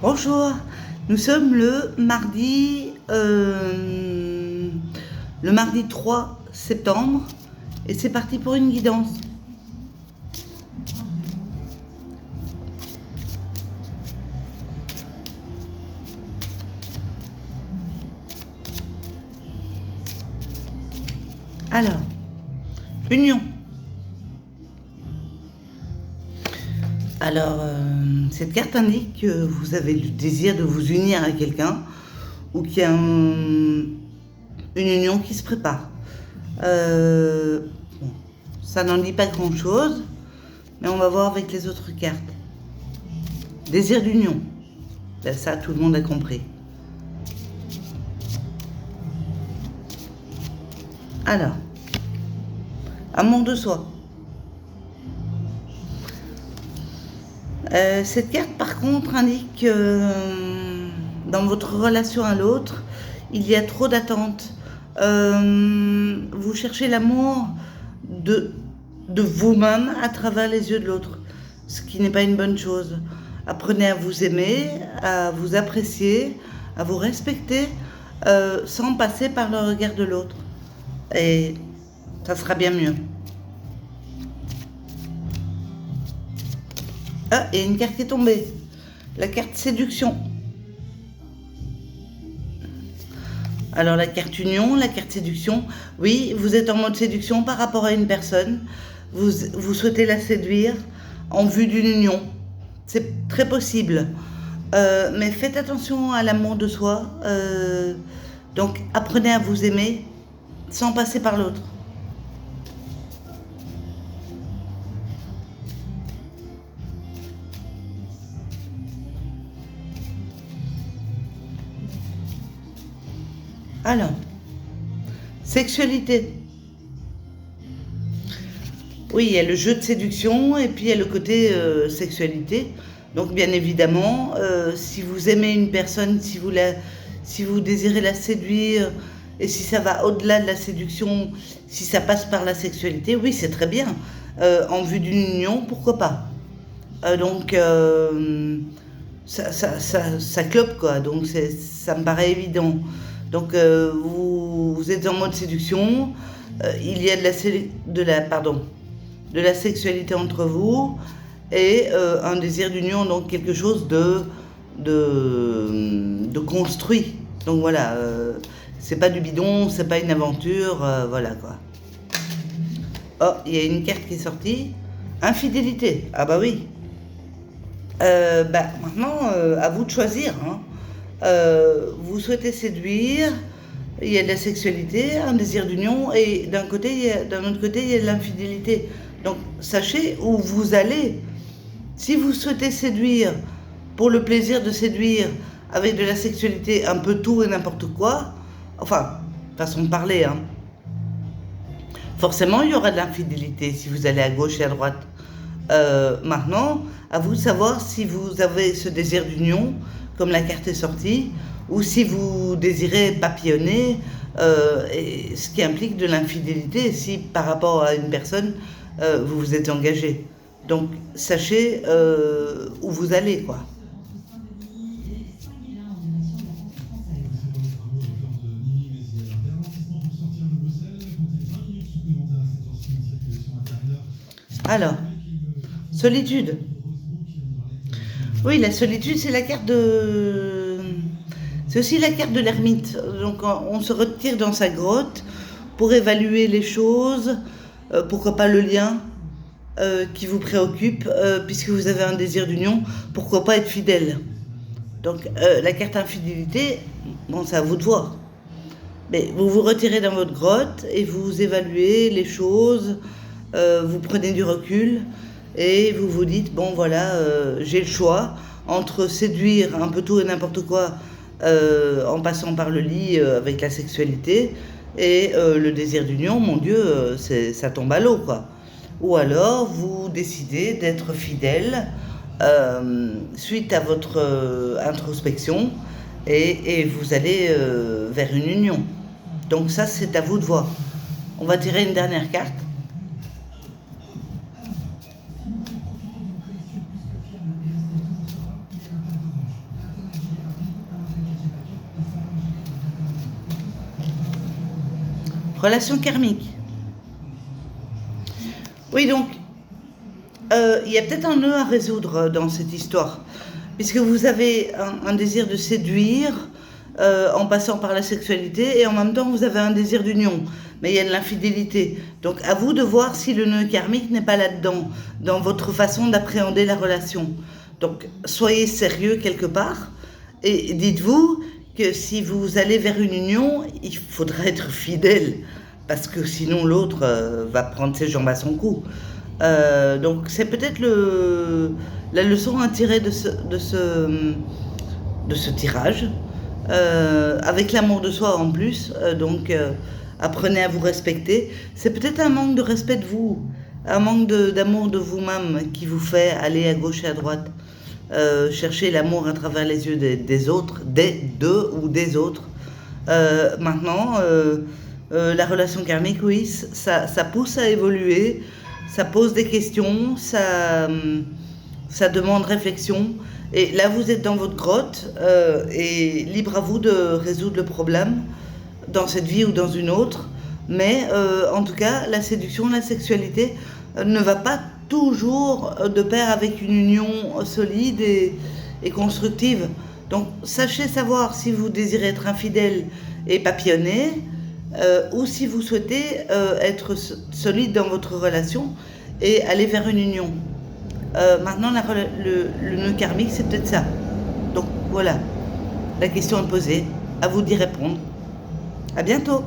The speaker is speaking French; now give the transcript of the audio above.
Bonjour, nous sommes le mardi 3 septembre et c'est parti pour une guidance. Alors, union. Alors, cette carte indique que vous avez le désir de vous unir à quelqu'un ou qu'il y a une union qui se prépare. Bon, ça n'en dit pas grand-chose, mais on va voir avec les autres cartes. Désir d'union. Ben, ça, tout le monde a compris. Alors, amour de soi. Cette carte, par contre, indique que dans votre relation à l'autre, il y a trop d'attentes. Vous cherchez l'amour de vous-même à travers les yeux de l'autre, ce qui n'est pas une bonne chose. Apprenez à vous aimer, à vous apprécier, à vous respecter, sans passer par le regard de l'autre. Et ça sera bien mieux. Ah, et une carte qui est tombée. La carte séduction. Alors la carte union, la carte séduction. Oui, vous êtes en mode séduction par rapport à une personne. Vous souhaitez la séduire en vue d'une union. C'est très possible. Mais faites attention à l'amour de soi. Donc apprenez à vous aimer sans passer par l'autre. Alors, sexualité. Oui, il y a le jeu de séduction et puis il y a le côté sexualité. Donc bien évidemment, si vous aimez une personne, si vous désirez la séduire, et si ça va au-delà de la séduction, si ça passe par la sexualité, oui, c'est très bien. En vue d'une union, pourquoi pas. Donc, ça clope, quoi. Donc ça me paraît évident. Donc vous êtes en mode séduction, il y a de la sexualité entre vous et un désir d'union, donc quelque chose de construit. Donc voilà, c'est pas du bidon, c'est pas une aventure, voilà quoi. Oh, il y a une carte qui est sortie, infidélité. Ah bah oui. Maintenant, à vous de choisir, hein. Vous souhaitez séduire, il y a de la sexualité, un désir d'union, et d'un autre côté, il y a de l'infidélité. Donc, sachez où vous allez. Si vous souhaitez séduire pour le plaisir de séduire avec de la sexualité, un peu tout et n'importe quoi, enfin, façon de parler, hein. Forcément, il y aura de l'infidélité si vous allez à gauche et à droite. Maintenant, à vous de savoir si vous avez ce désir d'union, comme la carte est sortie, ou si vous désirez papillonner, et ce qui implique de l'infidélité si par rapport à une personne, vous vous êtes engagé. Donc, sachez où vous allez, quoi. Alors, solitude. Oui, la solitude, c'est la carte de... C'est aussi la carte de l'ermite. Donc, on se retire dans sa grotte pour évaluer les choses, pourquoi pas le lien qui vous préoccupe, puisque vous avez un désir d'union, pourquoi pas être fidèle. Donc, la carte infidélité, bon, c'est à vous de voir. Mais vous vous retirez dans votre grotte et vous évaluez les choses, vous prenez du recul et vous vous dites, bon voilà, j'ai le choix entre séduire un peu tout et n'importe quoi en passant par le lit avec la sexualité et le désir d'union, mon Dieu, ça tombe à l'eau, quoi. Ou alors vous décidez d'être fidèle suite à votre introspection et vous allez vers une union. Donc ça, c'est à vous de voir. On va tirer une dernière carte. Relation karmique. Oui, donc, il y a peut-être un nœud à résoudre dans cette histoire, puisque vous avez un désir de séduire en passant par la sexualité, et en même temps, vous avez un désir d'union, mais il y a de l'infidélité. Donc, à vous de voir si le nœud karmique n'est pas là-dedans, dans votre façon d'appréhender la relation. Donc, soyez sérieux quelque part, et dites-vous que si vous allez vers une union, il faudra être fidèle, parce que sinon l'autre va prendre ses jambes à son cou. Donc c'est peut-être la leçon à tirer de ce tirage, avec l'amour de soi en plus. Donc apprenez à vous respecter. C'est peut-être un manque de respect de vous, un manque d'amour de vous-même qui vous fait aller à gauche et à droite. Chercher l'amour à travers les yeux des autres, d'eux ou des autres. Maintenant, la relation karmique, oui, ça pousse à évoluer, ça pose des questions, ça demande réflexion. Et là, vous êtes dans votre grotte et libre à vous de résoudre le problème dans cette vie ou dans une autre. Mais en tout cas, la séduction, la sexualité ne va pas toujours de pair avec une union solide et constructive. Donc, sachez savoir si vous désirez être infidèle et papillonner, ou si vous souhaitez être solide dans votre relation et aller vers une union. Maintenant, le nœud karmique, c'est peut-être ça. Donc, voilà, la question est posée. À vous d'y répondre. À bientôt.